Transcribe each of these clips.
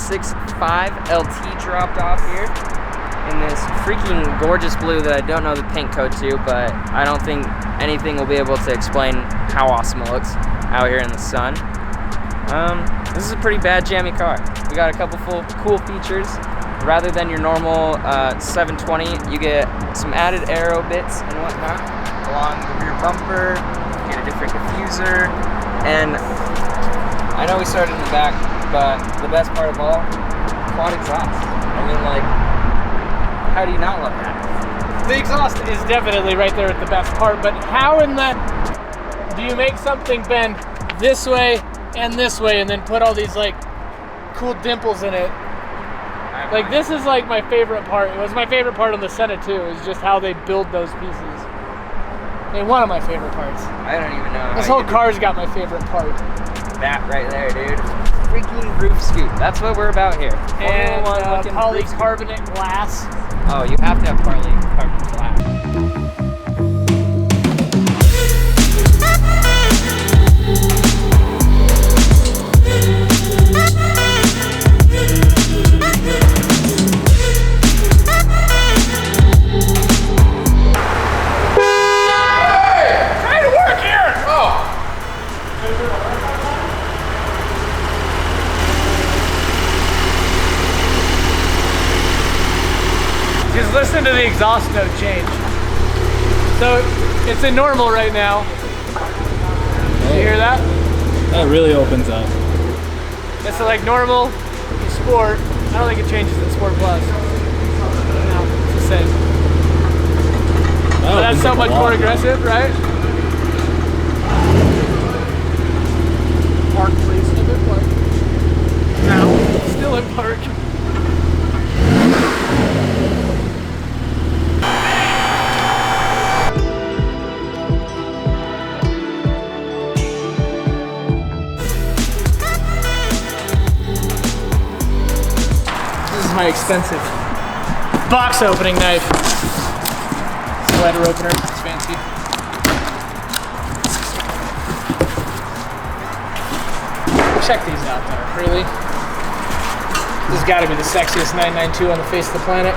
1.5 LT dropped off here in this freaking gorgeous blue that I don't know the paint code to, but I don't think anything will be able to explain how awesome it looks out here in the sun. This is a pretty bad jammy car. We got a couple cool features. Rather than your normal 720, you get some added aero bits and whatnot along the rear bumper. You get a different diffuser, and I know we started in the back, but the best part of all, quad exhaust. I mean, like, how do you not love that? The exhaust is definitely right there at the best part, but how in the do you make something bend this way and then put all these like cool dimples in it? Like, this is like my favorite part. It was my favorite part on the Senna too, is just how they build those pieces. And one of my favorite parts. I don't even know. This whole car's got my favorite part. That right there, dude. Freaking roof scoop. That's what we're about here. And polycarbonate glass. Oh, you have to have polycarbonate glass. Just listen to the exhaust note change. So it's in normal right now. Do you hear that? That really opens up. It's like normal, sport. I don't think it changes in Sport Plus. No, it's the same. But that's so much more aggressive, right? Park, please. Still in park. Now, still in park. My expensive box opening knife. Letter opener, it's fancy. Check these out though, really. This has got to be the sexiest 992 on the face of the planet.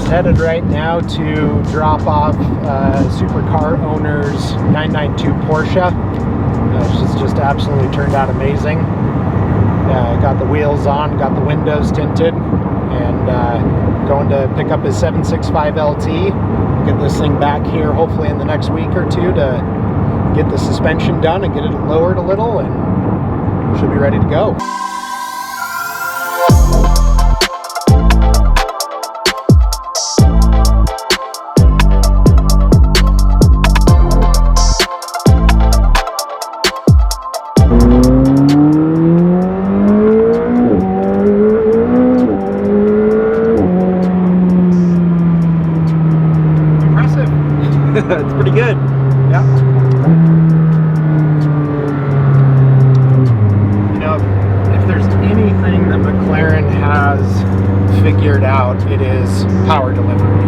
Headed right now to drop off supercar owner's 992 Porsche. She's just absolutely turned out amazing. Got the wheels on, got the windows tinted, and going to pick up his 765 LT. Get this thing back here hopefully in the next week or two to get the suspension done and get it lowered a little, and should be ready to go. It's pretty good. Yeah. You know, if there's anything that McLaren has figured out, it is power delivery.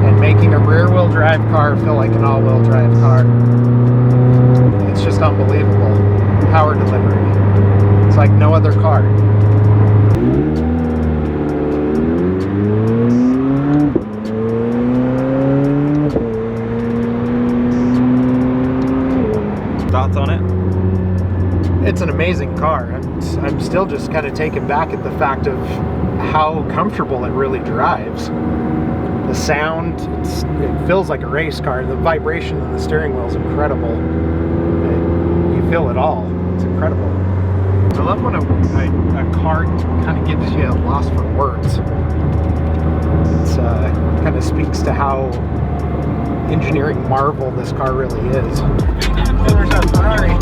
And making a rear-wheel drive car feel like an all-wheel drive car. It's just unbelievable. Power delivery. It's like no other car. Thoughts on it? It's an amazing car. I'm still just kind of taken back at the fact of how comfortable it really drives. The sound, it feels like a race car. The vibration in the steering wheel is incredible. You feel it all. It's incredible. I love when a car kind of gives you lost for words. It's kind of speaks to how engineering marvel this car really is. There's a Ferrari.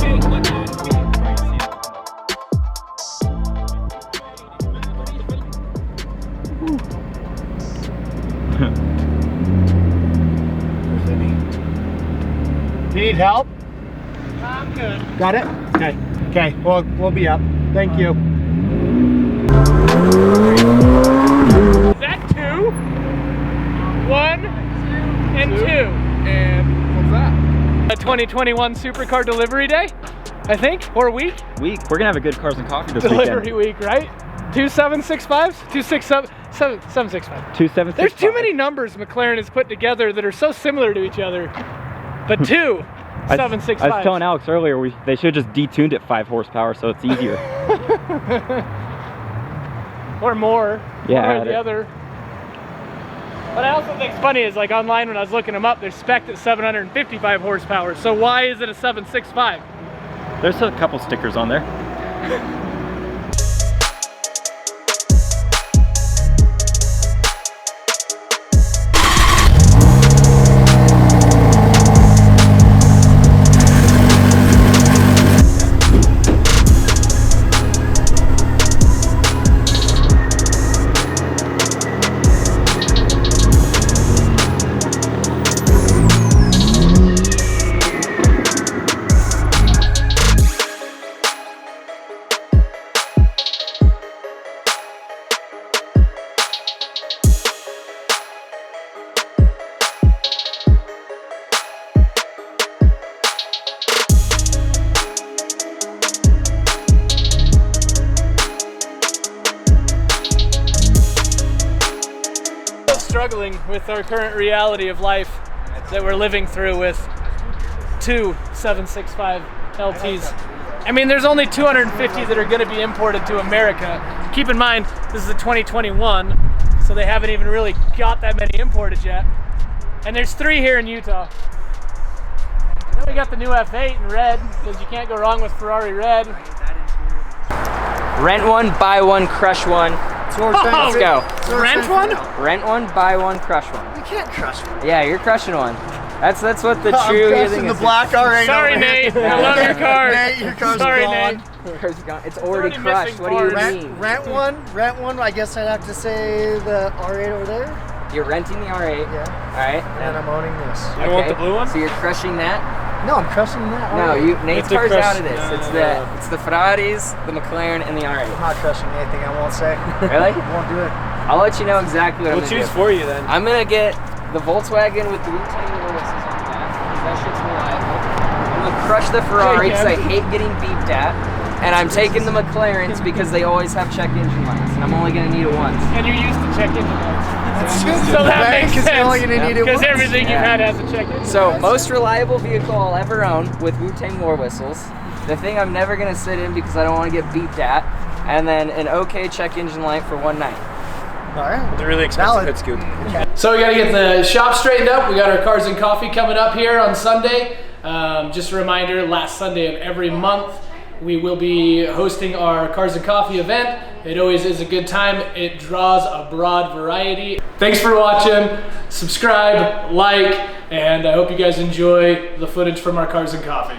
Do you need help? I'm good. Got it? Okay. Okay, we'll be up. Thank you. Is that 2? 1 and 2. And what's that? A 2021 Supercar Delivery Day, I think, or week? We're gonna have a good Cars and Coffee this Delivery weekend. week, right? 2 765s? 267? 765. 2 7 6 There's too many numbers McLaren has put together that are so similar to each other. But 2 765s. I was telling Alex earlier, they should have just detuned it 5 horsepower so it's easier. Or more. Yeah, One or the other. What I also think is funny is, like, online when I was looking them up, they're spec'd at 755 horsepower. So why is it a 765? There's a couple stickers on there. Struggling with our current reality of life that we're living through with 2 765 LTs. I mean, there's only 250 that are going to be imported to America. Keep in mind, this is a 2021, so they haven't even really got that many imported yet. And there's 3 here in Utah. And then we got the new F8 in red, because you can't go wrong with Ferrari red. Rent one, buy one, crush one. Let's go. Rent one? Rent one, buy one, crush one. You can't crush one. Yeah, you're crushing one. That's what the I'm true crushing the black R8. Sorry, Nate. I love your car. Nate, your car's Sorry, gone. Nate. Car's gone. It's already already crushed. missing What do you parts. mean? Rent one. I guess I'd have to say the R8 over there. You're renting the R8. Yeah. All right. And I'm owning this. You don't want the blue one? So you're crushing that? No, I'm crushing that. No, R8. Nate's It's a car's crush. out of this. It's the Ferraris, the McLaren, and the R8. I'm not crushing anything. I won't say. Really? Won't do it. I'll let you know exactly what I'm We'll gonna choose do. for you then. I'm gonna get the Volkswagen with the Wu-Tang little whistles on the back, because that shit's reliable. I'm gonna crush the Ferrari because I hate getting beeped at. And I'm taking the McLarens because they always have check engine lights, and I'm only gonna need it once. And you're used to check engine lights. So that makes Because you're only sense. gonna need it Because once. everything you've had has a check engine So, light. most reliable vehicle I'll ever own with Wu-Tang war whistles. The thing I'm never gonna sit in because I don't want to get beeped at. And then an okay check engine light for one night. All right. The really expensive Valid. hood scoop. So we got to get the shop straightened up. We got our Cars and Coffee coming up here on Sunday. Just a reminder, last Sunday of every month, we will be hosting our Cars and Coffee event. It always is a good time. It draws a broad variety. Thanks for watching. Subscribe, like, and I hope you guys enjoy the footage from our Cars and Coffee.